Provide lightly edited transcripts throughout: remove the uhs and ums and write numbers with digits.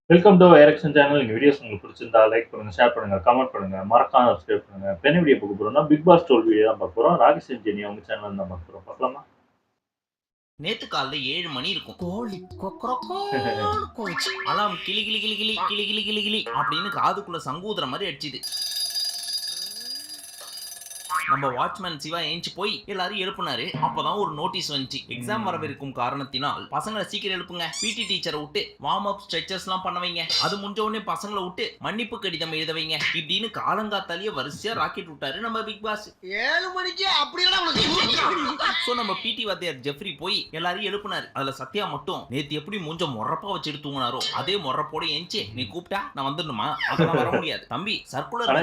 Welcome to erection channel. எங்க videos உங்களுக்கு பிடிச்சிருந்தா லைக் பண்ணுங்க, ஷேர் பண்ணுங்க, கமெண்ட் பண்ணுங்க. மறக்காம சப்ஸ்கிரைப் பண்ணுங்க. இப்ப என்ன வீடியோ பார்க்க போறோம்னா, பிக் பாஸ் 12 வீடியோ தான் பார்க்க போறோம். ராகேஷ் அண்ட் ஜெனி அவங்க சேனல்ல தான் பார்க்க போறோம். பார்க்கலாமா? நேத்து காலைல 7 மணி இருக்கும். கோழி கொக்கரொக்கோன்னு கூவுச்சு. அலாம் கிளி கிளி கிளி கிளி கிளி கிளி கிளி கிளி அப்படின்னு காதுக்குள்ள சங்கூதுற மாதிரி அடிச்சுது. நம்ம வாட்ச்மேன் சிவா ஏஞ்சி போய் எல்லாரும் எழுப்புனாரு. அப்பதான் ஒரு நோட்டீஸ் வந்துச்சு. எக்ஸாம் வரவிருக்கும் காரணத்தினால் பசங்களை சீக்கிரம் எழுப்புங்க. பிடி டீச்சரை விட்டு வார்ம் அப் ஸ்ட்ரெச்சர்ஸ் எல்லாம் பண்ண வைங்க. அது முடிஞ்ச உடனே பசங்களை விட்டு மன்னிப்பு கடிதம் எழுத வைங்க. இப்படின்னு காலங்காத்தாலேயே வரிசையா ராக்கெட் விட்டாரு நம்ம பிக் பாஸ். 7 மணிக்கு அப்படியே சோ நம்ம பிடி வாத்தியார் ஜெஃப்ரி போய் எல்லாரையும் எழுப்புனாரு. அதுல சத்யா மட்டும் நேத்து எப்படி மூஞ்ச மொறப்பா வச்சுட்டு தூங்கினாரோ அதே மொறப்போட ஏஞ்சி நீ கூப்பிட்டா நான் வந்துடணுமா? அதெல்லாம் வர முடியாது தம்பி. சர்க்குலர்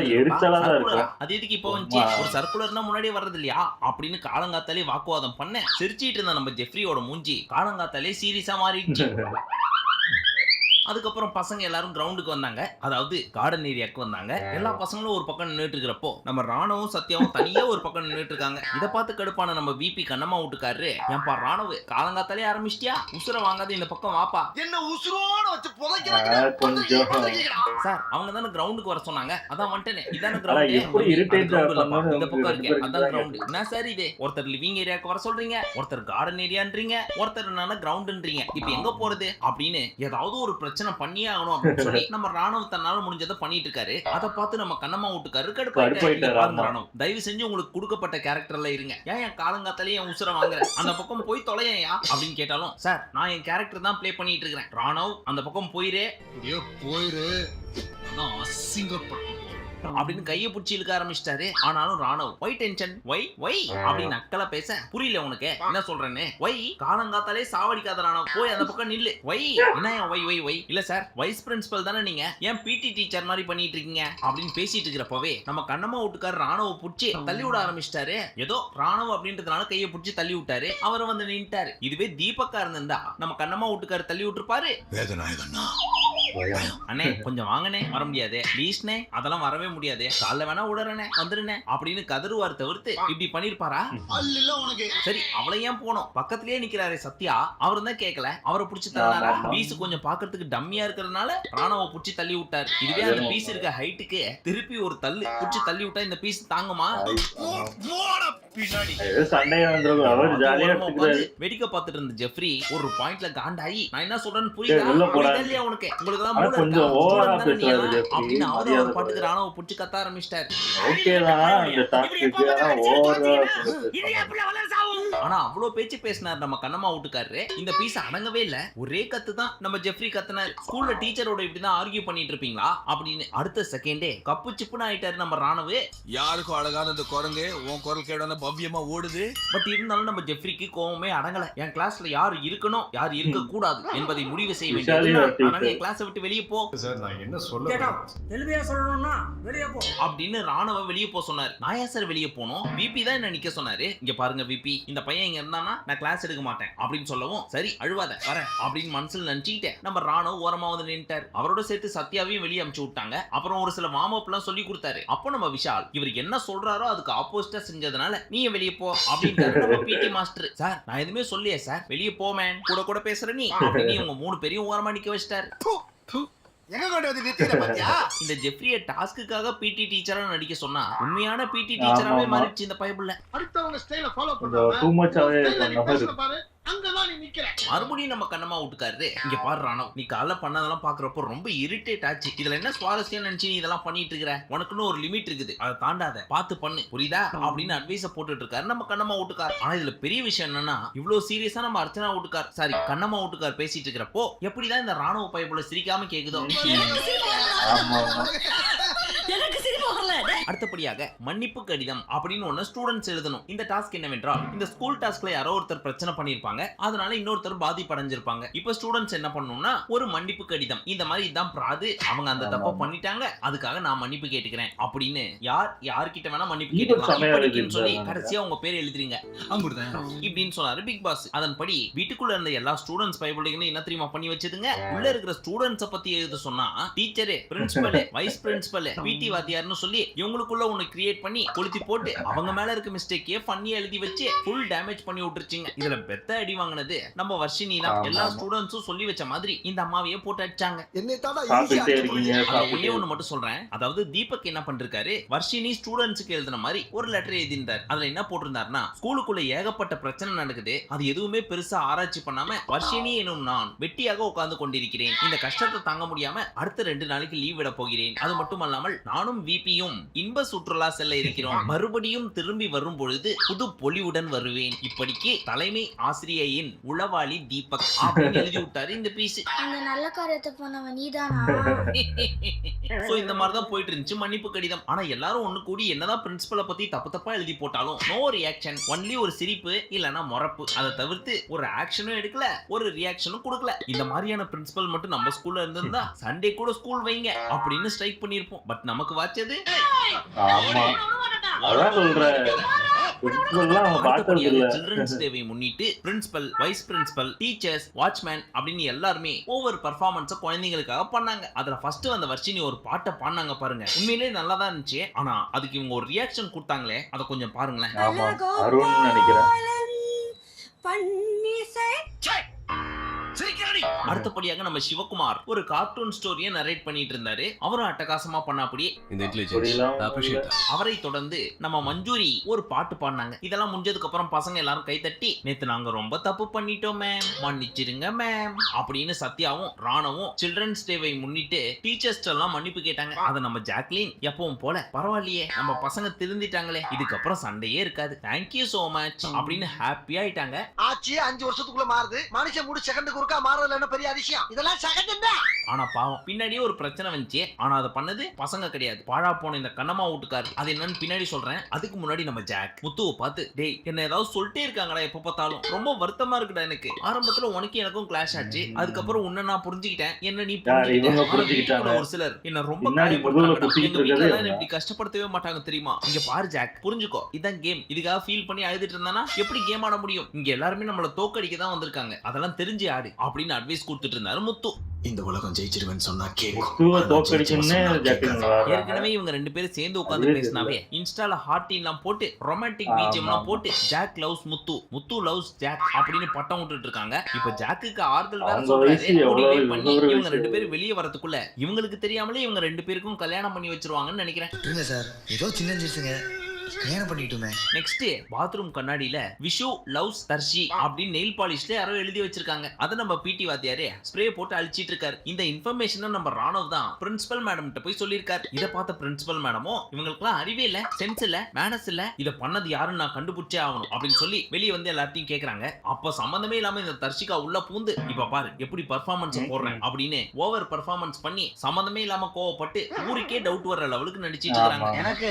அது எதுக்கு இப்போ வந்துச்சு? ஒரு சர்க்குலர்னா முன்னாடியே வர்றது இல்லையா அப்படின்னு காலங்காத்தாலே வாக்குவாதம் பண்ண சிரிச்சிட்டு இருந்த நம்ம ஜெஃப்ரியோட மூஞ்சி காலங்காத்தாலே சீரியஸா மாறிடுச்சு. அதுக்கப்புறம் பசங்க எல்லாரும் கிரவுண்டுக்கு வந்தாங்க. அதாவது கார்டன் ஏரியாக்கு வந்தாங்க. எல்லா பசங்களும் ஒரு பக்கம் நின்னுட்டு இருக்கிறப்போ நம்ம ராணவும் சத்யாவும் தனியா ஒரு பக்கம் நின்னுட்டு இருக்காங்க. இதை பார்த்து கடுப்பான நம்ம விபி கண்ணம்மா விட்டுக்காரு, ஏன்பா ராணவு காலங்காத்தாலே ஆரம்பிச்சிட்டியா? உசுர வாங்காத இந்த பக்கம் வாப்பா. என்ன உசுரோட வச்சு புதைக்கிறாங்க சார் அவங்க தானே கிரவுண்டுக்கு வர சொன்னாங்க, அதான் வந்துட்டேனே. இதான கிரவுண்ட், இந்த பக்கம் இருக்கு, அதான் கிரவுண்ட். என்ன சார் இது? ஒருத்தர் லிவிங் ஏரியாக்கு வர சொல்றீங்க, ஒருத்தர் கார்டன் ஏரியான்றீங்க, ஒருத்தர் என்னன்னா கிரவுண்ட்ன்றீங்க. இப்போ எங்க போறது அப்படின்னு ஏதாவது ஒரு பிரச்சனை பண்ணியே ஆகணும் அப்படின்னு சொல்லி நம்ம ராணுவ தன்னால முடிஞ்சதை பண்ணிட்டு இருக்காரு. அதை பார்த்து நம்ம கண்ணம்மா விட்டுக்காரு கடுப்பாயிட்டாரு. ராணுவ தயவு செஞ்சு உங்களுக்கு கொடுக்கப்பட்ட கேரக்டர்ல இருங்க. ஏன் காலங்காத்தாலே என் உசுர வாங்குற? அந்த பக்கம் போய் தொலையா அப்படின்னு கேட்டாலும் சார் நான் என் கேரக்டர் தான் ப்ளே பண்ணிட்டு இருக்கிறேன். ராணுவ அந்த பக்கம் போயிரு அசிங்கப்பட்டு அப்படின்னு கையை பிடிச்சி இழுக்க ஆரம்பிச்சிட்டாரு. ஆனாலும் Ranav why tension why why அப்படின்னு அக்கலா பேச புரியல உனக்கு என்ன சொல்றேன்னு. ஒய் காலங்காத்தாலே சாவடிக்காத ராணவ், போய் அந்த பக்கம் நில்லு. ஒய் என்ன ஒய் ஒய் ஒய் இல்ல சார் வைஸ் பிரின்சிபல் தானே நீங்க, ஏன் பிடி டீச்சர் மாதிரி பண்ணிட்டு இருக்கீங்க அப்படின்னு பேசிட்டு இருக்கிறப்பவே நம்ம கண்ணம்மா வீட்டுக்கார ராணவ பிடிச்சி தள்ளி விட ஆரம்பிச்சிட்டாரு. ஏதோ ராணவ் அப்படின்றதுனால கையை பிடிச்சி தள்ளி விட்டாரு. அவர் வந்து நின்ட்டாரு. இதுவே தீபக்கா இருந்திருந்தா நம்ம கண்ணம்மா வீட்டுக்கார தள்ளி விட்டுருப்பாரு. அண்ணே கொஞ்சம் வாங்கனே, வர முடியாது ப்ளீஸ்னே, அதெல்லாம் வரவே முடியாது, காலைல வேணா விடுறனே வந்துருனே அப்படின்னு கதறுவார் தவிர்த்து இப்படி பண்ணிருப்பாரா? சரி அவளை ஏன் போனோம், பக்கத்திலேயே நிக்கிறாரு சத்யா, அவரு தான் கேட்கல, அவரை புடிச்சு தள்ளாரா? பீஸ் கொஞ்சம் பாக்குறதுக்கு டம்மியா இருக்கிறதுனால ராணவ புடிச்சு தள்ளி விட்டாரு. இதுவே அந்த பீஸ் இருக்க ஹைட்டுக்கு திருப்பி ஒரு தள்ளு புடிச்சு தள்ளி விட்டா இந்த பீஸ் தாங்குமா? வெடிக்க பார்த்துட்டு இருந்த ஜெஃப்ரி ஒரு பாயிண்ட்ல காண்டாயி நான் என்ன சொல்றேன்னு புரியுதா இல்லையா உனக்கு? உங்களுக்கு அப்படின்னு அவர் பாட்டுக்கு ராணுவ புடிச்சு கத்த ஆரம்பிச்சிட்டாரு. ஆனா அவ்வளவு பேச்சு பேசினார் நம்ம கண்ணம்மா வீட்டுக்காரரு. இந்த பீஸ் அடங்கவே இல்ல, ஒரே கத்து தான் நம்ம ஜெஃப்ரி கத்துனார். ஸ்கூல்ல டீச்சரோட இப்படிதான் ஆர்கியூ பண்ணிட்டு இருப்பீங்களா அப்படின்னு. அடுத்த செகண்டே கப்பு சிப்புன்னு ஆயிட்டாரு நம்ம ராணுவ. யாருக்கும் அழகான இந்த குரங்கு உன் குரல் கேடான பவ்யமா ஓடுது. பட் இருந்தாலும் நம்ம ஜெஃப்ரிக்கு கோவமே அடங்கல. என் கிளாஸ்ல யாரு இருக்கணும் யாரு இருக்க கூடாது என்பதை முடிவு செய்ய வேண்டியது. என் கிளாஸை விட்டு வெளியே போ சார், நான் என்ன சொல்ல வெளியே போ அப்படின்னு ராணுவ வெளியே போ சொன்னாரு. நான் ஏன் சார் வெளியே போனோம்? விபி தான் என்ன நிக்க சொன்னாரு. இங்க பாருங்க விபி, இந்த பையன் இங்க இருந்தானா நான் கிளாஸ் எடுக்க மாட்டேன் அப்படின்னு சொல்லவும் சரி அழுவாத வரேன் அப்படின்னு மனசுல நினைச்சுக்கிட்டே நம்ம ராணுவ ஓரமா வந்து நின்ட்டாரு. அவரோட சேர்த்து சத்யாவையும் வெளியே அனுப்பிச்சு விட்டாங்க. அப்புறம் ஒரு சில வார்ம் அப் எல்லாம் சொல்லி கொடுத்தாரு. அப்போ நம்ம விஷால் இவர் என்ன சொல்றாரோ அதுக்கு ஆப்போசிட்டா செஞ்சதுனால நீ வெளியே போ அப்படின்னு நம்ம பிடி மாஸ்டர். சார் நான் எதுவுமே சொல்லியே சார், வெளியே போ மேன், கூட கூட பேசுற நீ அப்படின்னு உங்க 3 பேரையும் ஓரமா நிக்க வச்சிட்டாரு. இந்த ஜெஃப்ரிய டாஸ்க்குக்காக பிடி டீச்சரா நடிக்க சொன்னா உண்மையான பிடி டீச்சராவே மாறிடுச்சு இந்த பைபிள்ல. அடுத்தவங்க ஸ்டைல ஃபாலோ பண்ணாம டூ மச் அங்கதான் நீ நிக்கிற. மறுபடியும் நம்ம கண்ணம்மா விட்டுக்காரு. இங்க பாரு ராணவ், நீ காலைல பண்ணதெல்லாம் பாக்குறப்போ ரொம்ப இரிட்டேட் ஆச்சு. இதுல என்ன சுவாரஸ்யம் நினைச்சு நீ இதெல்லாம் பண்ணிட்டு இருக்கிற? உனக்குன்னு ஒரு லிமிட் இருக்குது, அதை தாண்டாத, பார்த்து பண்ணு புரியுதா அப்படின்னு அட்வைஸ போட்டுட்டு இருக்காரு நம்ம கண்ணம்மா விட்டுக்கார். ஆனா இதுல பெரிய விஷயம் என்னன்னா இவ்வளவு சீரியஸா நம்ம அர்ச்சனா விட்டுக்கார் சாரி கண்ணம்மா விட்டுக்கார் பேசிட்டு இருக்கிறப்போ எப்படிதான் இந்த ராணுவ பைப்புல சிரிக்காம கேக்குதோ. அடுத்தபடியாக மன்னிப்பு கடிதம் அப்படின்னு ஒண்ணு ஸ்டூடெண்ட்ஸ் எழுதணும். இந்த டாஸ்க் என்னவென்றால் இந்த ஸ்கூல் டாஸ்க்ல யாரோ ஒருத்தர் பிரச்சனை பண்ணிருப்பாங்க, அதனால இன்னொருத்தர் பாதிப்படைஞ்சிருப்பாங்க. இப்ப ஸ்டூடெண்ட்ஸ் என்ன பண்ணணும்னா ஒரு மன்னிப்பு கடிதம், இந்த மாதிரி இதான் பிராது, அவங்க அந்த தப்ப பண்ணிட்டாங்க, அதுக்காக நான் மன்னிப்பு கேட்டுக்கிறேன் அப்படின்னு யார்கிட்ட வேணா மன்னிப்பு கேட்டுக்கலாம் சொல்லி கடைசியா உங்க பேர் எழுதுறீங்க இப்படின்னு சொன்னாரு பிக் பாஸ். அதன்படி வீட்டுக்குள்ள இருந்த எல்லா ஸ்டூடெண்ட்ஸ் பைபிள்களும் என்ன தெரியுமா பண்ணி வச்சதுங்க, உள்ள இருக்கிற ஸ்டூடெண்ட்ஸ பத்தி எழுத சொன்னா டீச்சரு, பிரின்சிபல், வைஸ் பிரின்சிபல், பிடி வாத்தியார்னு சொல்லி இவங்களுக்குள்ள ஒன்னு கிரியேட் பண்ணி கொளுத்தி போட்டு அவங்க மேல இருக்க மிஸ்டேக்கே ஃபன்னியா எழுதி வச்சு ஃபுல் டேமேஜ் பண்ணி விட்டுருச்சுங்க. இதுல பெத்த அடி வாங்கினது நம்ம வர்ஷினி தான். எல்லா ஸ்டூடண்ட்ஸும் சொல்லி வச்ச மாதிரி இந்த அம்மாவையே போட்டு அடிச்சாங்க. ஒன்னே ஒண்ணு மட்டும் சொல்றேன், அதாவது தீபக் என்ன பண்றாரு, வர்ஷினி ஸ்டூடண்ட்ஸ்க்கு எழுதின மாதிரி ஒரு லெட்டர் எழுதியிருந்தார். அதுல என்ன போட்டிருந்தாருன்னா, ஸ்கூலுக்குள்ள ஏகப்பட்ட பிரச்சனை நடக்குது, அது எதுவுமே பெருசா ஆராய்ச்சி பண்ணாம வர்ஷினி எனும் நான் வெட்டியாக உட்கார்ந்து கொண்டிருக்கிறேன். இந்த கஷ்டத்தை தாங்க முடியாம அடுத்த 2 நாளைக்கு லீவ் விட போகிறேன். அது மட்டுமல்லாமல் நானும் விபியும் இன்ப சுற்றுலா செல்ல இருக்கிறோம். மறுபடியும் திரும்பி வரும் பொழுது புது பொலிவுடன் வருவேன். இப்படிக்கு தலைமை ஆசிரியையின் உளவாளி தீபக் அப்படின்னு எழுதி விட்டாரு இந்த பீஸ். அந்த நல்ல காரியத்தை பண்ணவன் நீதானா? சோ இந்த மாதிரி தான் போயிட்டு இருந்துச்சு மன்னிப்பு கடிதம். ஆனா எல்லாரும் ஒண்ணு கூடி என்னதான் பிரின்சிபலை பத்தி தப்பா எழுதி போட்டாலும் நோ ரியாக்ஷன், ஒன்லி ஒரு சிரிப்பு இல்லனா மொறப்பு. அதை தவிர்த்து ஒரு ஆக்ஷனும் எடுக்கல, ஒரு ரியாக்ஷனும் கொடுக்கல. இந்த மாதிரியான பிரின்சிபல் மட்டும் நம்ம ஸ்கூல்ல இருந்திருந்தா சண்டே கூட ஸ்கூல் வைங்க அப்படின்னு ஸ்ட்ரைக் பண்ணிருப்போம். பட் நமக்கு வாச்சது அதான் சொல்றேன், சில்ட்ரன்ஸ் டேவை முன்னிட்டு principal, vice principal, teachers, watchman அப்படின்னு எல்லாருமே ஒவ்வொரு பெர்ஃபார்மன்ஸ குழந்தைகளுக்காக பண்ணாங்க. அதுல ஃபர்ஸ்ட் வந்த வர்ஷினி ஒரு பாட்டை பாடினாங்க பாருங்க, உண்மையிலேயே நல்லா தான் இருந்துச்சு. ஆனா அதுக்கு இவங்க ஒரு ரியாக்ஷன் கொடுத்தாங்களே, அதை கொஞ்சம் பாருங்களேன். அருண் நினைக்கிறேன். அடுத்தபடியாக நம்ம சிவகுமார் ஒரு கார்ட்டூன் ஸ்டோரியை நரேட் பண்ணிட்டு இருந்தாரு. அவரும் அட்டகாசமா பண்ணாப்படியே அவரை தொடர்ந்து நம்ம மஞ்சூரி ஒரு பாட்டு பாடினாங்க. இதெல்லாம் முடிஞ்சதுக்கு அப்புறம் பசங்க எல்லாரும் கை தட்டி, நேத்து நாங்க ரொம்ப தப்பு பண்ணிட்டோம் மேம், மன்னிச்சிருங்க மேம் அப்படின்னு சத்யாவும் ராணவும் சில்ட்ரன்ஸ் டேவை முன்னிட்டு டீச்சர்ஸ் எல்லாம் மன்னிப்பு கேட்டாங்க. அதை நம்ம ஜாக்லின் எப்பவும் போல பரவாயில்லையே நம்ம பசங்க திருந்திட்டாங்களே, இதுக்கப்புறம் சண்டையே இருக்காது, தேங்க்யூ சோ மச் அப்படின்னு ஹாப்பி ஆயிட்டாங்க. ஆச்சு 5 வருஷத்துக்குள்ள மாறுது, மனுஷன் மூணு செகண்டுக்கு ஒருக்கா மாறதுல என்ன பெரிய அதிசயம், இதெல்லாம் செகண்ட் தான். ஆனா பாவம் பின்னாடியே ஒரு பிரச்சனை வந்துச்சு. ஆனா அதை பண்ணது பசங்க கிடையாது, பாழா போன இந்த கண்ணம்மா வீட்டுக்காரு. அது என்னன்னு பின்னாடி சொல்றேன். அதுக்கு முன்னாடி நம்ம ஜாக் முத்துவை பார்த்து, டேய் என்ன ஏதாவது சொல்லிட்டே இருக்காங்கடா எப்ப பார்த்தாலும், ரொம்ப வருத்தமா இருக்குடா எனக்கு. ஆரம்பத்துல உனக்கு எனக்கும் கிளாஷ் ஆச்சு, அதுக்கப்புறம் உன்ன நான் புரிஞ்சுக்கிட்டேன், என்ன நீ புரிஞ்சுக்கிட்ட. ஒரு சிலர் என்ன ரொம்ப இப்படி கஷ்டப்படுத்தவே மாட்டாங்க தெரியுமா. இங்க பாரு ஜாக், புரிஞ்சுக்கோ, இதான் கேம். இதுக்காக ஃபீல் பண்ணி அழுதுட்டு இருந்தானா எப்படி கேம் ஆட முடியும்? இங்க எல்லாருமே நம்மள தோக்கடிக்க தான் வந்திருக்காங்க, அதெல்லாம் தெரிஞ்சு ஆடு அப்படின்னு அட்வைஸ் கொடுத்துட்டு இருந்தாரு முத்து. இந்த உலகம் ஜெயிச்சிருவேன்னு சொன்னா ஏற்கனவே இவங்க 2 பேரும் சேர்ந்து உட்கார்ந்து பேசினாவே இன்ஸ்டால ஹார்ட் எல்லாம் போட்டு ரொமான்டிக் பிஜிஎம் எல்லாம் போட்டு ஜாக் லவ்ஸ் முத்து, முத்து லவ்ஸ் ஜாக் அப்படின்னு பட்டம் விட்டுட்டு இருக்காங்க. இப்ப ஜாக்குக்கு ஆறுதல் வேற சொல்றாரு. பண்ணி இவங்க 2 பேரும் வெளியே வரதுக்குள்ள இவங்களுக்கு தெரியாமலே இவங்க 2 பேருக்கும் கல்யாணம் பண்ணி வச்சிருவாங்கன்னு நினைக்கிறேன். சார் ஏதோ சின்ன கல்யாணம் பண்ணிட்டோமே. நெக்ஸ்ட் பாத்ரூம் கண்ணாடியில விஷு லவ்ஸ் தர்ஷி அப்படின்னு நெயில் பாலிஷ்ல யாரோ எழுதி வச்சிருக்காங்க. அத நம்ம பிடி வாத்தியாரே ஸ்ப்ரே போட்டு அழிச்சிட்டு இருக்காரு. இந்த இன்ஃபர்மேஷனை நம்ம ராணவ் தான் பிரின்சிபல் மேடம் கிட்ட போய் சொல்லியிருக்காரு. இத பார்த்த பிரின்சிபல் மேடமும் இவங்களுக்குலாம் அறிவே இல்ல, சென்ஸ் இல்ல, மேனஸ் இல்ல, இத பண்ணது யாருன்னு நான் கண்டுபிடிச்சே ஆகணும் அப்படின்னு சொல்லி வெளியே வந்து எல்லாத்தையும் கேக்குறாங்க. அப்ப சம்பந்தமே இல்லாம இந்த தர்ஷிகா உள்ள பூந்து, இப்ப பாரு எப்படி பெர்ஃபார்மன்ஸ் போடுறேன் அப்படின்னு ஓவர் பெர்ஃபார்மன்ஸ் பண்ணி சம்பந்தமே இல்லாம கோவப்பட்டு ஊருக்கே டவுட் வர்ற லெவலுக்கு நடிச்சிட்டு இருக்காங்க. எனக்கு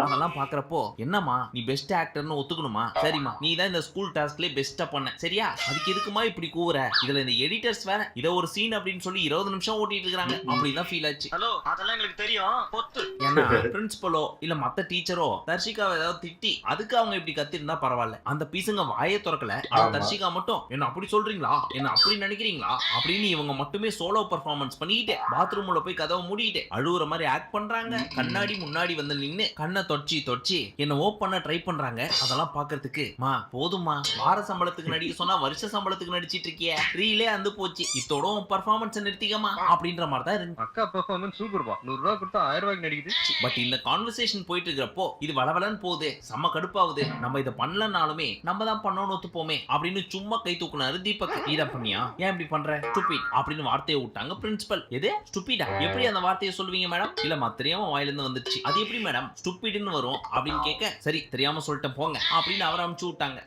அதெல்லாம் பாக்குறப்போ என்னமா நீ பெஸ்ட் ஆக்டர்னு ஒத்துக்கணுமா? சரிமா நீ தான் இந்த ஸ்கூல் டாஸ்க்ல பெஸ்டா பண்ண, சரியா? அதுக்கு எதுக்குமா இப்படி கூவுற? இதுல இந்த எடிட்டர்ஸ் வேற இத ஒரு சீன் அப்படின்னு சொல்லி 20 நிமிஷம் ஓட்டிட்டு இருக்காங்க. அப்படிதான் ஃபீல் ஆச்சு. ஹலோ அதெல்லாம் எங்களுக்கு தெரியும். ஏன்னா பிரின்சிபலோ இல்ல மத்த டீச்சரோ தர்ஷிகாவை ஏதாவது திட்டி அதுக்கு அவங்க இப்படி கத்திருந்தா பரவாயில்ல. அந்த பீசுங்க வாயே திறக்கல. தர்ஷிகா மட்டும் என்ன அப்படி சொல்றீங்களா, என்ன அப்படி நினைக்கிறீங்களா அப்படின்னு இவங்க மட்டுமே சோலோ பெர்ஃபார்மன்ஸ் பண்ணிட்டு பாத்ரூம்ல போய் கதவை மூடிட்டு அழுவுற மாதிரி ஆக்ட் பண்றாங்க. கண்ணாடி முன்னாடி வந்து நின்னு கண்ணை தொடச்சி என்ன ஓப் பண்ண ட்ரை பண்றாங்க. அதெல்லாம் பாக்குறதுக்கு மா போதுமா, வார சம்பளத்துக்கு நடிக்க சொன்னா வருஷ சம்பளத்துக்கு நடிச்சிட்டு இருக்கிய, ரீலே வந்து போச்சு, இத்தோட பெர்ஃபார்மன்ஸ் நிறுத்திக்கமா அப்படின்ற மாதிரி தான் இருக்கு. அக்கா பெர்ஃபார்மன்ஸ் சூப்பர்பா, 100 ரூபாய் கொடுத்தா 1000 ரூபாய்க்கு நடிக்குது. பட் இந்த கான்வர்சேஷன் போயிட்டு இருக்கிறப்போ இது வளவலன்னு போகுது, செம்ம கடுப்பாகுது. நம்ம இதை பண்ணலனாலுமே நம்ம தான் பண்ணணும்னு ஒத்துப்போமே அப்படின்னு சும்மா கை தூக்குனாரு தீபக். நீதா பண்ணியா, ஏன் இப்படி பண்ற, ஸ்டூபிட் அப்படின்னு வார்த்தையை விட்டாங்க பிரின்சிபல். எது ஸ்டூபிடா, எப்படி அந்த வார்த்தையை சொல்லுவீங்க மேடம்? இல்ல தெரியாம வாயில இருந்து வந்துச்சு, அது எப்படி மேடம் ஸ்டூபிட்னு வரும் அப்படின்னு கேட்க, சரி தெரியாம சொல்லிட்டேன் போங்க அப்படின்னு அவரை அனுப்பிச்சு விட்டாங்க.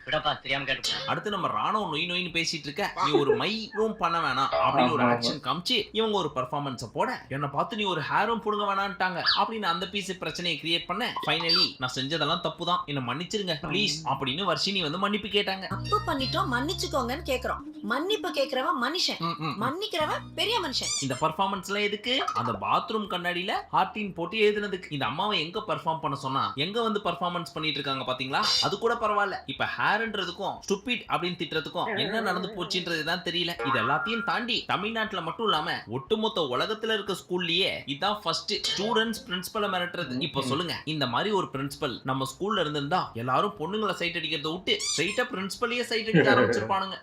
அடுத்து நம்ம ராணவ் நொய் நொயின்னு பேசிட்டு இருக்க, நீ ஒரு மை ரூம் பண்ண வேணாம் அப்படின்னு ஒரு ஆக்ஷன் காமிச்சு இவங்க ஒரு பெர்ஃபார்மன்ஸ் போட, என்ன பார்த்து நீ ஒரு ஹேர் ரூம் புடுங்க வேணான்ட்டாங்க அப்படின்னு அந்த பீஸ் பிரச்சனையை கிரியேட் பண்ண, ஃபைனலி நான் செஞ்சதெல்லாம் தப்பு தான், என்ன மன்னிச்சிருங்க ப்ளீஸ் அப்படின்னு வர்ஷினி வந்து மன்னிப்பு கேட்டாங்க. தப்பு பண்ணிட்டோம் மன்னிச்சுக்கோங்கன்னு கேக்குறோம். மன்னிப்பு கேக்குறவன் மனுஷன், மன்னிக்கிறவன் பெரிய மனுஷன். இந்த பெர்ஃபார்மன்ஸ்ல எதுக்கு? அந்த பாத்ரூம் கண்ணாடியில ஹார்டின் போட்டு எழுதின எழுதுனதுக்கு. இந்த அம்மாவை எங்க பெர்ஃபார்ம் பண்ண சொன்னா எங்க வந்து பெர்ஃபார்மன்ஸ் பண்ணிட்டு இருக்காங்க பாத்தீங்களா? அது கூட பரவாயில்ல. இப்ப ஹேர்ன்றதுக்கும் ஸ்டூபிட் அப்படின்னு திட்டுறதுக்கும் என்ன நடந்து போச்சுன்றதுதான் தெரியல. இது எல்லாத்தையும் தாண்டி தமிழ்நாட்டுல மட்டும் இல்லாம ஒட்டுமொத்த உலகத்துல இருக்க ஸ்கூல்லயே இதான் ஃபர்ஸ்ட் ஸ்டூடண்ட்ஸ் பிரின்சிபலை மிரட்டுறது. இப்ப சொல்லுங்க, இந்த மாதிரி ஒரு பிரின்சிபல் நம்ம ஸ்கூல்ல இருந்திருந்தா எல்லாரும் பொண்ணுங்களை சைட் அடிக்கிறத விட்டு ஸ்ட்ரைட்டா பிரின்சிபலையே சைட் அடிக்க ஆரம்பிச்சிருப்பானுங்க.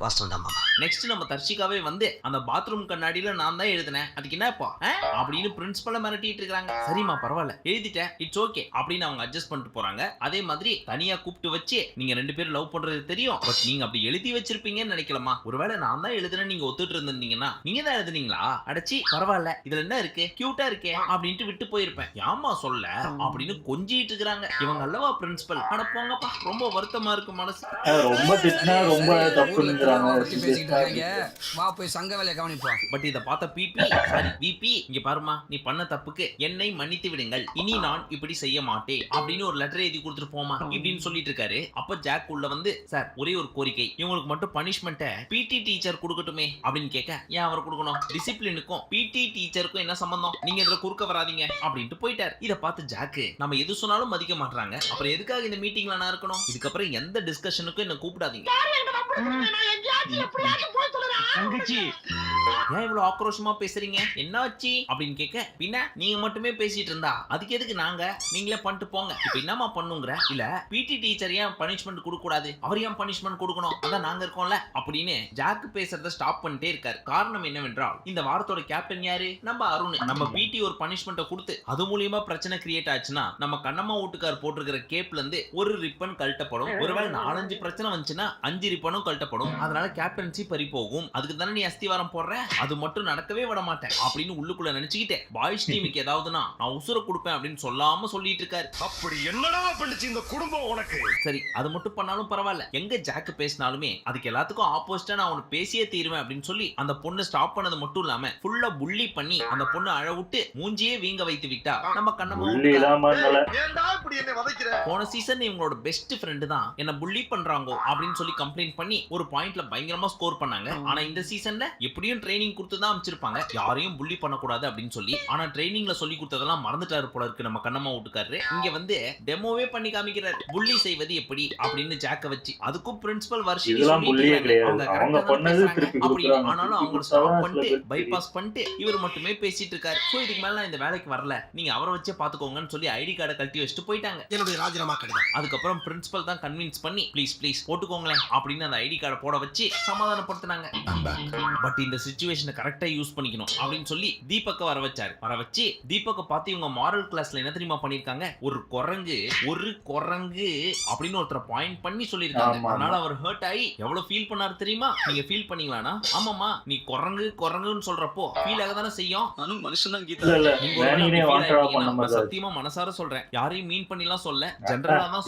நெக்ஸ்ட் நம்ம தர்ஷிகாவே வந்து அந்த பாத்ரூம் கண்ணாடியில நான் தான் எழுதினேன், அதுக்கு என்னப்பா அப்படின்னு பிரின்சிபலை மிரட்டிட்டு இருக்காங்க. சரிமா பரவாயில்ல, எழுதிட்டேன், இட்ஸ் ஓகே அப்படின்னு அவங்க அட்ஜஸ்ட் பண்ணிட்டு போறாங்க. அதே மாதிரி தனியா கூப்பிட்டு வச்சு நீங்க 2 பேரும் லவ் பண்றது தெரியும், பட் நீங்க அப்படி எழுதி வச்சிருப்பீங்கன்னு நினைக்கலாமா? ஒருவேளை நான் தான் எழுதுனேன் நீங்க ஒத்துட்டு இருந்தீங்கன்னா நீங்க தான் எழுதுனீங்களா? அடச்சி பரவாயில்ல, இதுல என்ன இருக்கு, கியூட்டா இருக்கே அப்படின்ட்டு விட்டு போயிருப்பேன். யாமா சொல்ல அப்படின்னு கொஞ்சிட்டு இருக்காங்க. இவங்க அல்லவா பிரின்சிபல்? அட போங்கப்பா, ரொம்ப வருத்தமா இருக்கு மனசு. ரொம்ப திட்டினா ரொம்ப தப்புங்கிறாங்க. வா போய் சங்க வேலையை கவனிப்போம். பட் இத பார்த்த பிபி சாரி விபி, இங்க பாருமா, நீ பண்ண தப்புக்கு என்னை மன்னித்து விடுங்கள், இனி நான் இப்படி செய்ய மாட்டேன் அப்படின்னு ஒரு லெட்டர் எழுதி கொடுத்துட்டு போமா இப்படின்னு சொல்லிட்டு இருக்காரு. அப்ப ஜாக் உள்ள வந்து, சார் ஒரே ஒரு கோரிக்கை, இவங்களுக்கு மட்டும் பனிஷ்மெண்ட்டை பிடி டீச்சர் கொடுக்கட்டுமே அப்படின்னு கேட்க, ஏன் அவர் கொடுக்கணும்? டிசிப்ளினுக்கும் பிடி டீச்சருக்கும் என்ன சம்பந்தம்? நீங்க இதுல குறுக்க வராதீங்க அப்படின்ட்டு போயிட்டார். இத பார்த்து ஜாக்கு, நம்ம எது சொன்னாலும் மதிக்க மாட்டாங்க, அப்புறம் எதுக்காக இந்த மீட்டிங்ல நான் இருக்கணும்? இதுக்கப்புறம் எந்த டிஸ்கஷனுக்கும் என்ன கூப்பிடாதீங்க. ஏன் இவ்வளவு ஆக்ரோஷமா பேசுறீங்க, என்னாச்சு அப்படின்னு கேட்க, பின்ன நீங்க மட்டுமே பேசிட்டு இருந்தா அதுக்கு எதுக்கு நாங்க, நீங்களே பண்ணிட்டு போங்க. இப்ப என்னமா பண்ணுங்கிற? இல்ல பிடி டீச்சர் ஏன் பனிஷ்மெண்ட் கொடுக்க கூடாது, அவர் ஏன் பனிஷ்மெண்ட் கொடுக்கணும், அதான் நாங்க இருக்கோம்ல அப்படின்னு ஜாக் பேசுறத ஸ்டாப் பண்ணிட்டே இருக்காரு. காரணம் என்னவென்றால் இந்த வாரத்தோட கேப்டன் யாரு? நம்ம அருண். நம்ம பிடி ஒரு பனிஷ்மெண்ட்டை கொடுத்து அது மூலியமா பிரச்சனை கிரியேட் ஆச்சுன்னா நம்ம கண்ணம்மா வீட்டுக்கார் போட்டிருக்கிற கேப்ல இருந்து ஒரு ரிப்பன் கழட்டப்படும். ஒருவேளை 4-5 பிரச்சனை வந்துச்சுன்னா 5 ரிப்பனும் கழட்டப்படும். அதனால கேப்டன்சி பறி போகும். அதுக்கு தானே நீ அஸ்திவாரம் போடுற, அது மட்டும் நடக்கவே விட மாட்டேன் அப்படின்னு உள்ளுக்குள்ள நினைச்சுக்கிட்டே பாய்ஸ் டீமுக்கு ஏதாவதுனா நான் உசுர கொடுப்பேன் அப்படின்னு சொல்லாம சொல்லிட்டு இருக்காரு. அப்படி என்னடா பண்ணுச்சு இந்த குடும்பம் உனக்கு? சரி, அது மட்டும் பண்ணாலும் பரவாயில்ல, எங்க ஜாக் பேசினாலுமே அதுக்கு எல்லாத்துக்கும் ஆப்போசிட்டா நான் உனக்கு பேசியே தீருவேன் அப்படின்னு சொல்லி அந்த பொண்ணு ஸ்டாப் பண்ணது மட்டும் இல்லாம ஃபுல்லா புள்ளி பண்ணி அந்த பொண்ணு அழ விட்டு மூஞ்சியே வீங்க வைத்து விட்டா நம்ம கண்ணம்மா. போன சீசன் இவங்களோட பெஸ்ட் ஃப்ரெண்டு தான் என்ன புள்ளி பண்றாங்க அப்படின்னு சொல்லி கம்ப்ளைண்ட் பண்ணி ஒரு பாயிண்ட்ல பயங்கரமா ஸ்கோர் பண்ணாங்க. ஆனா இந்த சீசன்ல எப்படியும் ட்ரைனிங் கொடுத்து தான் அமைச்சிருப்பாங்க, யாரையும் புள்ளி பண்ணக்கூடாது அப்படின்னு சொல்லி. ஆனா ட்ரைனிங்ல சொல்லி கொடுத்ததெல்லாம் மறந்துட்டாரு போல இருக்கு நம்ம கண்ணம்மா வீட்டுக்காரரு. இங்க வந்து டெமோவே பண்ணி காமிக்கிறாரு, புள்ளி செய்வது எப்படி அப்படின்னு ஜாக்க வச்சு. அதுக்கும் பிரின்சிபல் வருஷம் ஆனாலும் அவங்க ஸ்டாப் பண்ணிட்டு பைபாஸ் பண்ணிட்டு இவர் மட்டுமே பேசிட்டு இருக்காரு. சோ இதுக்கு மேல நான் இந்த வேலைக்கு வரல, நீங்க அவரை வச்சே பாத்துக்கோங்கன்னு சொல்லி ஐடி கார்டை கழட்டி வச்சுட்டு போயிட்டாங்க. என்னுடைய ராஜினாமா கடிதம். அதுக்கப்புறம் பிரின்சிபல் தான் கன்வின்ஸ் பண்ணி ப்ளீஸ் போட்டுக்கோங்களேன் அப்படின்னு அந்த ஐடி கார்டை போட வச்சு சமாதானப்படுத்தினாங்க. பட் இந்த சிச்சுவேஷனை கரெக்டா யூஸ் பண்ணிக்கணும் அப்படின்னு சொல்லி தீபக்க வர வச்சாரு. வர வச்சு தீபக்க பார்த்து இவங்க மாரல் கிளாஸ்ல என்ன தெரியுமா பண்ணிருக்காங்க, ஒரு குரங்கு அப்படின்னு ஒருத்தர் பாயிண்ட் பண்ணி சொல்லிருக்காங்க. அதனால அவர் ஹர்ட் ஆகி எவ்வளவு ஃபீல் பண்ணாரு தெரியுமா? நீங்க ஃபீல் பண்ணீங்களானா? ஆமாமா, நீ குரங்குன்னு சொல்றப்போ ஃபீல் ஆக தானே செய்யும். சத்தியமா மனசார சொல்றேன், யாரையும் மீன் பண்ணிலாம் சொல்ல, ஜெனரலா தான்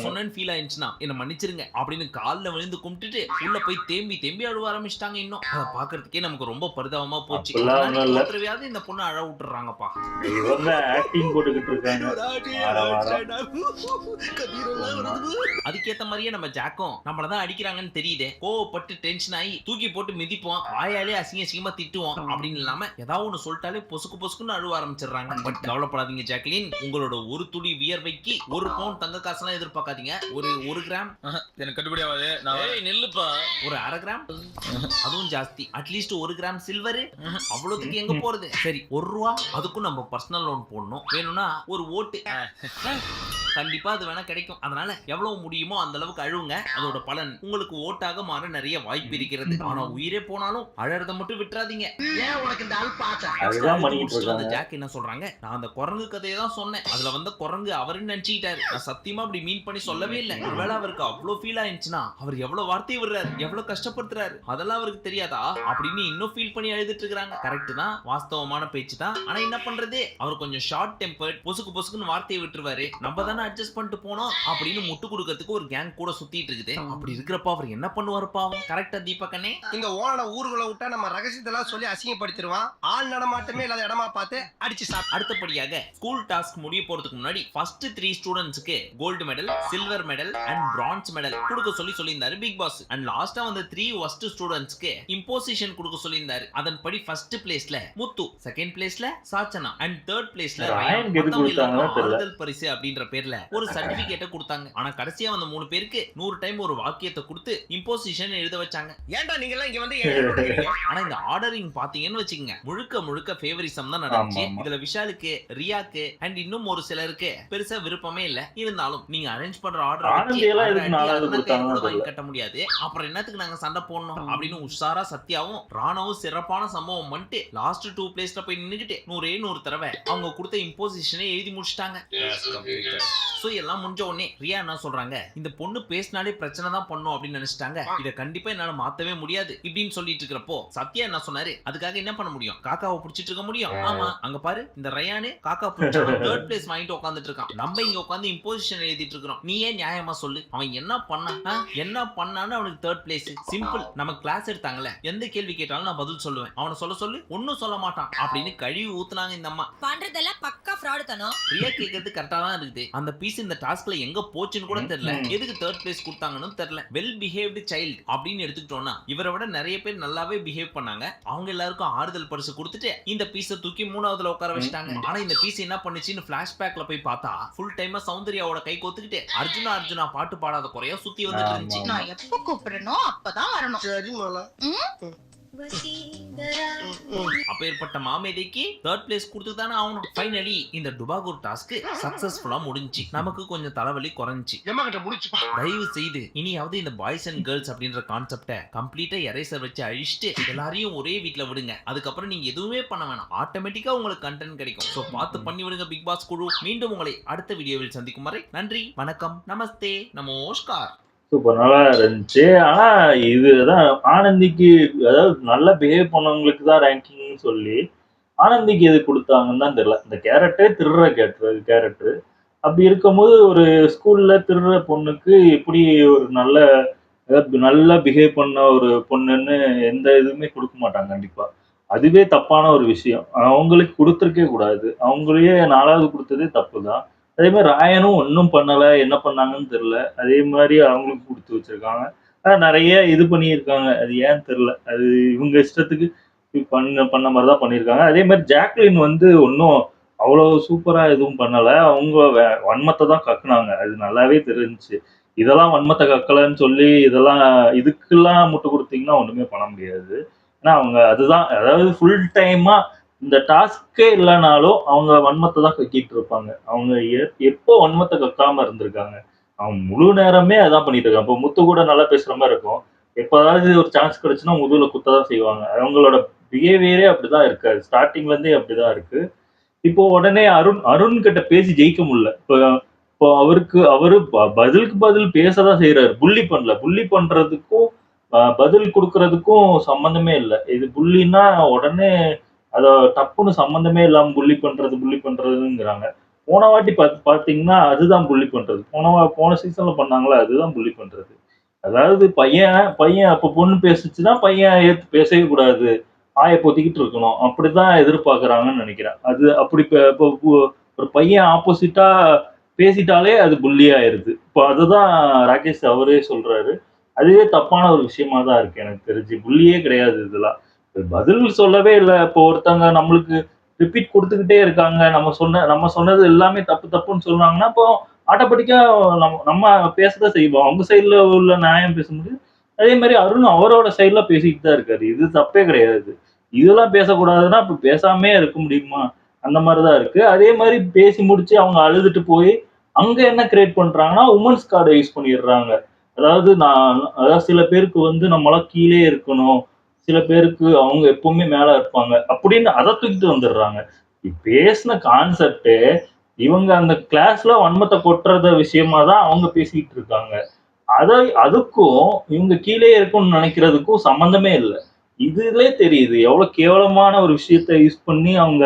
சொன்னேன்னு ஃபீல் ஆயிடுச்சுன்னா என்ன மன்னிச்சிருங்க அப்படின்னு கால்ல விழுந்து கும்பிட்டுட்டு உள்ள போய் தேம்பி அழுவ ஆரம்பிச்சிட்டாங்க. இன்னும் அதை பாக்குறதுக்கே நமக்கு ரொம்ப பரிதாபமா போச்சு. இந்த பொண்ணு அழ விட்டுறாங்கப்பா. அதுக்கேத்த மாதிரியே நம்ம ஜாக்கும் நம்மளதான் அடிக்கிறாங்கன்னு தெரியுதே, கோவப்பட்டு டென்ஷன் ஆகி தூக்கி போட்டு மிதிப்போம், வாயாலே அசிங்கமா திட்டுவோம் அப்படின்னு இல்லாம ஏதாவது ஒண்ணு சொல்லிட்டாலே பொசுக்குன்னு அழுவ ஆரம்பிச்சிடுறாங்க. பட் கவலைப்படாதீங்க ஜாக்லின், உங்களோட ஒரு துளி வியர்வைக்கு 1 பவுண்ட் தங்க காசுலாம் எதிர்பார்க்காதீங்க. ஒரு கிராம் எனக்கு கட்டுப்படி ஆகாது. நெல்லுப்பா ஒரு 1/2 கிராம், அதுவும் ஜாஸ்தி. அட்லீஸ்ட் 1 கிராம் சில்வர், அவ்வளவுக்கு எங்க போறது? சரி 1 ரூபா, அதுக்கும் நம்ம பர்சனல் லோன் போடணும். வேணும்னா ஒரு ஓட்டு கண்டிப்பா அது வேணா கிடைக்கும். அதனால எவ்வளவு முடியுமோ அந்த அளவுக்கு அழுவுங்க, அதோட பலன் உங்களுக்கு ஓட்டாக மாற நிறைய வாய்ப்பு இருக்கிறது. ஆனா உயிரே போனாலும் அழறத மட்டும் விட்டுறாதீங்க. ஜாக் என்ன சொல்றாங்க, நான் அந்த குரங்கு கதையை தான் சொன்னேன், அதுல வந்த குரங்கு அவருன்னு நினைச்சுக்கிட்டாரு, நான் சத்தியமா அப்படி மீன் பண்ணி சொல்லவே இல்லை. ஒருவேளை அவருக்கு அவ்வளவு ஃபீல் ஆயிடுச்சுன்னா அவர் எவ்வளவு வார்த்தையை விடுறாரு, எவ்வளவு கஷ்டப்படுத்துறாரு, அதெல்லாம் அவருக்கு தெரியாதா அப்படின்னு இன்னும் ஃபீல் பண்ணி அழுதுட்டு இருக்காங்க. கரெக்ட் தான், வாஸ்தவமான பேச்சு தான். ஆனா என்ன பண்றது, அவர் கொஞ்சம் ஷார்ட் டெம்பர்ட், பொசுக்குன்னு வார்த்தையை விட்டுருவாரு. நம்ம தானே தானே அட்ஜஸ்ட் பண்ணிட்டு போனோம் அப்படின்னு முட்டு கொடுக்கறதுக்கு ஒரு கேங் கூட சுத்திட்டு இருக்குது. அப்படி இருக்கிறப்ப அவர் என்ன பண்ணுவாரு பாவம்? கரெக்டா தீபக்கண்ணே? இங்க ஓன ஊருக்குள்ள விட்டா நம்ம ரகசியத்தெல்லாம் சொல்லி அசிங்கப்படுத்திடுவான். ஆள் நடமாட்டமே இல்லாத இடமா பார்த்து அடிச்சு சாப்பிட்டு. அடுத்தபடியாக ஸ்கூல் டாஸ்க் முடிய போறதுக்கு முன்னாடி ஃபர்ஸ்ட் 3 ஸ்டூடண்ட்ஸ்க்கு gold medal, silver medal and bronze medal கொடுக்க சொல்லியிருந்தாரு பிக் பாஸ். அண்ட் லாஸ்டா வந்த 3 ஃபர்ஸ்ட் ஸ்டூடண்ட்ஸ்க்கு இம்போசிஷன் கொடுக்க சொல்லியிருந்தாரு. அதன்படி ஃபர்ஸ்ட் பிளேஸ்ல முத்து, செகண்ட் பிளேஸ்ல சாச்சனா அண்ட் தேர்ட் பிளேஸ்ல ஆறுதல் பரிசு அப்படின்ற பேர்ல ஒரு சர்டிபிகேட்டை கொடுத்தாங்க. ஆனா கடைசியா வந்த 3 பேருக்கு 100 டைம் ஒரு வாக்கியத்தை கொடுத்து இம்போசிஷன் எழுத வச்சாங்க. ஏன்டா நீங்க எல்லாம் இங்க வந்து ஆனா இந்த ஆர்டரிங் பாத்தீங்கன்னு வச்சுக்கோங்க, முழுக்க முழுக்க ஃபேவரிசம் தான் நடந்துச்சு. இதுல விஷாலுக்கு, ரியாக்கு அண்ட் இன்னும் ஒரு சிலருக்கு பெருசா விருப்பமே இல்ல. இருந்தாலும் நீங்க அரேஞ்ச் பண்ற ஆர்டர் வாங்கி கட்ட முடியாது, அப்புறம் என்னத்துக்கு நாங்க சண்டை போடணும் அப்படின்னு உஷாரா சத்யாவும் ராணாவும் சிறப்பான சம்பவம் பண்ணிட்டு லாஸ்ட் 2 பிளேஸ்ல போய் நின்னுகிட்டு 100 தடவை அவங்க கொடுத்த இம்போசிஷனை எழுதி முடிச்சிட்டாங்க. சோ எல்லாம் முடிஞ்ச உடனே ரியா என்ன சொல்றாங்க, இந்த பொண்ணு பேசினாலே பிரச்சனை தான் பண்ணும் அப்படின்னு நினைச்சிட்டாங்க. இத கண்டிப்பா என்னால மாத்தவே முடியாது இப்படின்னு சொல்லிட்டு இருக்கிறப்போ சத்யா என்ன சொன்னாரு, அதுக்காக என்ன பண்ண முடியும்? காக்காவை பிடிச்சிட்டு இருக்க முடியும்? ஆமா, அங்க பாரு இந்த ரயானு காக்கா பிடிச்சு 3rd பிளேஸ் வாங்கிட்டு உட்காந்துட்டு இருக்கான். நம்ம இங்க உட்காந்து இம்போசிஷன் எழுதிட்டு இருக்கிறோம். நீ ஏன் நியாயமா சொல்லு, அவன் என்ன பண்ணான்னு அவனுக்கு 3rd பிளேஸ். சிம்பிள். நம்ம கிளாஸ் எடுத்தாங்கல்ல, எந்த கேள்வி கேட்டாலும் நான் பதில் சொல்லுவேன், அவனை சொல்லு ஒன்னும் சொல்ல மாட்டான் அப்படின்னு கழுவி ஊத்துனாங்க இந்த அம்மா. பண்றதெல்லாம் பக்கா ஃப்ராட் தானோ? ரியா கேக்குறது கரெக்டா தான் இருக்குது. அந்த பீஸ் இந்த டாஸ்க்ல எங்க போச்சுன்னு கூட தெரியல, எதுக்கு 3rd பிளேஸ் கொடுத்தாங்கன்னு தெரியல. வெல் பிஹேவ்டு சைல்டு அப்படின்னு எடுத்துக்கிட்டோம்னா இவரை விட நிறைய பேர் நல்லாவே பிஹேவ் பண்ணாங்க. அவங்க எல்லாருக்கும் ஆறுதல் பரிசு கொடுத்துட்டு இந்த பீஸை தூக்கி 3வதுல உட்கார வச்சிட்டாங்க. ஆனா இந்த பீஸ் என்ன பண்ணுச்சுன்னு பிளாஷ்பேக்ல போய் பார்த்தா ஃபுல் டைமா சௌந்தர்யாவோட கை கோத்துக்கிட்டு அர்ஜுனா பாட்டு பாடாத குறையா சுத்தி வந்துட்டு இருந்துச்சு. நான் எப்ப கூப்பிடணும் அப்பதான் வரணும். சரி மாலா. அப்பேற்பட்ட மாமேதைக்கு 3rd பிளேஸ் கொடுத்துதானே ஆகணும். ஃபைனலி இந்த டுபாகூர் டாஸ்க் சக்சஸ்ஃபுல்லா முடிஞ்சுச்சு. நமக்கு கொஞ்சம் தலைவலி குறைஞ்சி. தயவு செய்து இனியாவது இந்த பாய்ஸ் அண்ட் கேர்ள்ஸ் அப்படின்ற கான்செப்டை கம்ப்ளீட்டா எரேசர் வச்சு அழிச்சிட்டு எல்லாரையும் ஒரே வீட்ல விடுங்க. அதுக்கப்புறம் நீங்க எதுவுமே பண்ண வேணாம், ஆட்டோமேட்டிக்கா உங்களுக்கு கண்டென்ட் கிடைக்கும். சோ பார்த்து பண்ணி விடுங்க பிக் பாஸ் குழு. மீண்டும் உங்களை அடுத்த வீடியோவில் சந்திக்கும் வரை நன்றி, வணக்கம், நமஸ்தே, நமஸ்கார். சூப்பர், நல்லா இருந்துச்சு. ஆனா இதுதான் ஆனந்திக்கு, அதாவது நல்லா பிஹேவ் பண்ணவங்களுக்கு தான் ரேங்கிங்னு சொல்லி ஆனந்திக்கு எது கொடுத்தாங்கன்னு தான் தெரியல. இந்த கேரக்டரே திருடுற கேரக்டர். அப்படி இருக்கும்போது ஒரு ஸ்கூல்ல திருடுற பொண்ணுக்கு இப்படி ஒரு நல்லா பிஹேவ் பண்ண ஒரு பொண்ணுன்னு எந்த இதுவுமே கொடுக்க மாட்டாங்க கண்டிப்பா. அதுவே தப்பான ஒரு விஷயம். அவங்களுக்கு கொடுத்துருக்கே கூடாது. அவங்களையே 4வது கொடுத்ததே தப்பு தான். அதே மாதிரி ராயனும் ஒன்றும் பண்ணலை, என்ன பண்ணாங்கன்னு தெரில. அதே மாதிரி அவங்களுக்கு கொடுத்து வச்சிருக்காங்க. ஆனால் நிறைய இது பண்ணியிருக்காங்க, அது ஏன்னு தெரில. அது இவங்க இஷ்டத்துக்கு பண்ண மாதிரி தான் பண்ணியிருக்காங்க. அதே மாதிரி ஜாக்லின் ஒன்றும் அவ்வளோ சூப்பராக எதுவும் பண்ணலை. அவங்க வன்மத்தை தான் கக்குனாங்க, அது நல்லாவே தெரிஞ்சிச்சு. இதெல்லாம் வன்மத்தை கக்கலைன்னு சொல்லி இதுக்கெல்லாம் முட்டு கொடுத்தீங்கன்னா ஒன்றுமே பண்ண முடியாது. ஏன்னா அவங்க அதுதான், அதாவது ஃபுல் டைமாக இந்த டாஸ்கே இல்லைனாலும் அவங்க வன்மத்தை தான் கக்கிட்டு இருப்பாங்க. அவங்க எப்போ வன்மத்தை கக்காம இருந்திருக்காங்க? அவங்க முழு நேரமே அதான் பண்ணிட்டு இருக்காங்க. இப்போ முத்து கூட நல்லா பேசுற மாதிரி இருக்கும், எப்போதாவது ஒரு சான்ஸ் கிடைச்சுன்னா முதுகுல குத்ததான் செய்வாங்க. அவங்களோட பிஹேவியரே அப்படிதான் இருக்காது, ஸ்டார்டிங்ல இருந்தே அப்படிதான் இருக்கு. இப்போ உடனே அருண் கிட்ட பேசி ஜெயிக்க முடியல. இப்போ அவரு பதிலுக்கு பதில் பேசதான் செய்யறாரு. புள்ளி பண்றதுக்கும் பதில் கொடுக்கறதுக்கும் சம்பந்தமே இல்லை. இது புள்ளின்னா உடனே அதை டப்புன்னு சம்பந்தமே இல்லாம புள்ளி பண்றதுங்கிறாங்க. போன வாட்டி பாத்தீங்கன்னா அதுதான் புள்ளி பண்றது. போன சீசன்ல பண்ணாங்களா, அதுதான் புள்ளி பண்றது. அதாவது பையன் அப்ப பொண்ணு பேசுச்சுன்னா பையன் ஏத்து பேசவே கூடாது, ஆய பொத்திக்கிட்டு இருக்கணும், அப்படிதான் எதிர்பார்க்கறாங்கன்னு நினைக்கிறேன். அது அப்படி ஒரு பையன் ஆப்போசிட்டா பேசிட்டாலே அது புள்ளி ஆயிருது. இப்போ அதுதான் ராகேஷ் அவரே சொல்றாரு. அதுவே தப்பான ஒரு விஷயமா தான் இருக்கு எனக்கு தெரிஞ்சு. புள்ளியே கிடையாது இதெல்லாம். பதில் சொல்லவே இல்லை. இப்போ ஒருத்தவங்க நம்மளுக்கு ரிப்பீட் கொடுத்துக்கிட்டே இருக்காங்க, நம்ம சொன்னது எல்லாமே தப்புன்னு சொல்றாங்கன்னா அப்போ ஆட்டோமேட்டிக்கா நம்ம பேசதான் செய்வோம். அவங்க சைட்ல உள்ள நியாயம் பேச முடியும். அதே மாதிரி அருண் அவரோட சைட்ல பேசிக்கிட்டு தான் இருக்காரு. இது தப்பே கிடையாது. இதெல்லாம் பேசக்கூடாதுன்னா இப்ப பேசாமே இருக்க முடியுமா? அந்த மாதிரிதான் இருக்கு. அதே மாதிரி பேசி முடிச்சு அவங்க அழுதுட்டு போய் அங்க என்ன கிரியேட் பண்றாங்கன்னா உமன்ஸ் கார்டை யூஸ் பண்ணிடுறாங்க. அதாவது சில பேருக்கு நம்மளாம் கீழே இருக்கணும், சில பேருக்கு அவங்க எப்பவுமே மேல இருப்பாங்க அப்படின்னு அதை தூக்கிட்டு வந்துடுறாங்க. பேசின கான்செப்ட் இவங்க அந்த கிளாஸ்ல வன்மத்தை கொட்டுறத விஷயமா தான் அவங்க பேசிக்கிட்டு இருக்காங்க. அதுக்கும் இவங்க கீழே இருக்கும்னு நினைக்கிறதுக்கும் சம்பந்தமே இல்லை. இதுலே தெரியுது எவ்வளவு கேவலமான ஒரு விஷயத்த யூஸ் பண்ணி அவங்க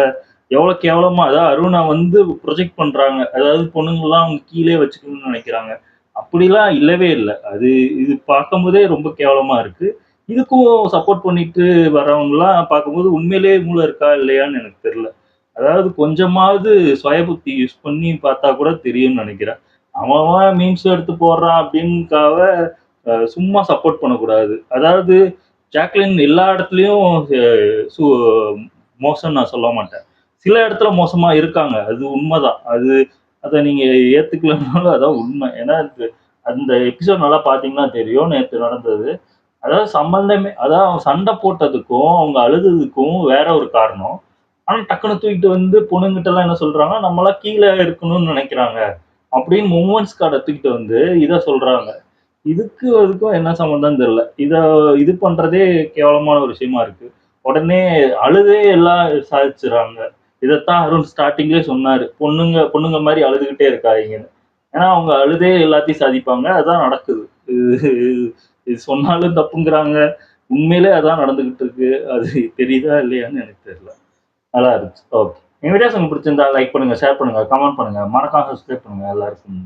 எவ்வளோ கேவலமா, அதாவது அருணை வந்து ப்ரொஜெக்ட் பண்றாங்க. அதாவது பொண்ணுங்கலாம் அவங்க கீழே வச்சுக்கணும்னு நினைக்கிறாங்க. அப்படிலாம் இல்லவே இல்லை. அது இது பார்க்கும்போதே ரொம்ப கேவலமா இருக்கு. இதுக்கும் சப்போர்ட் பண்ணிட்டு வரவங்கலாம் பார்க்கும்போது உண்மையிலேயே மூளை இருக்கா இல்லையான்னு எனக்கு தெரியல. அதாவது கொஞ்சமாவது சுய புத்தி யூஸ் பண்ணி பார்த்தா கூட தெரியும்னு நினைக்கிறேன். அவன் மீம்ஸ் எடுத்து போடுறான் அப்படின்னுக்காக சும்மா சப்போர்ட் பண்ணக்கூடாது. அதாவது ஜாக்லின் எல்லா இடத்துலையும் மோசம்னு நான் சொல்ல மாட்டேன். சில இடத்துல மோசமா இருக்காங்க. அது உண்மைதான். அதை நீங்க ஏத்துக்கலனாலும் அதான் உண்மை. ஏன்னா அந்த எபிசோட் நல்லா பார்த்தீங்கன்னா தெரியும். நேத்து நடந்தது. அதாவது சம்பந்தமே அதாவது அவங்க சண்டை போட்டதுக்கும், அவங்க அழுததுக்கும் வேற ஒரு காரணம். ஆனா டக்குனு தூக்கிட்டு வந்து பொண்ணுங்கிட்டலாம் என்ன சொல்றாங்க, நம்மலாம் கீழ இருக்கணும்னு நினைக்கிறாங்க. அப்படின்னு மூமெண்ட்ஸ் கார்ட தூக்கிட்டு வந்து இத சொல்றாங்க. அதுக்கும் என்ன சம்மந்தம்னு தெரியல. இது பண்றதே கேவலமான ஒரு விஷயமா இருக்கு. உடனே அழுதே எல்லாம் சாதிச்சுறாங்க. இதத்தான் அருண் ஸ்டார்ட்டிங்லயே சொன்னாரு. பொண்ணுங்க மாரி அழுதுகிட்டே இருக்காதீங்கன்னு. ஏன்னா அவங்க அழுதே எல்லாத்தையும் சாதிப்பாங்க. அதான் நடக்குது. இது இது சொன்னாலும் தப்புங்கிறாங்க. உண்மையிலே அதான் நடந்துகிட்டு இருக்கு. அது தெரியுதா இல்லையான்னு எனக்கு தெரியல. நல்லா இருந்துச்சு. ஓகே. என் வீடியோஸ் உங்களுக்கு பிடிச்சிருந்தா லைக் பண்ணுங்க, ஷேர் பண்ணுங்க, கமெண்ட் பண்ணுங்க, மறக்காம சப்ஸ்கிரைப் பண்ணுங்க. எல்லாருக்கும்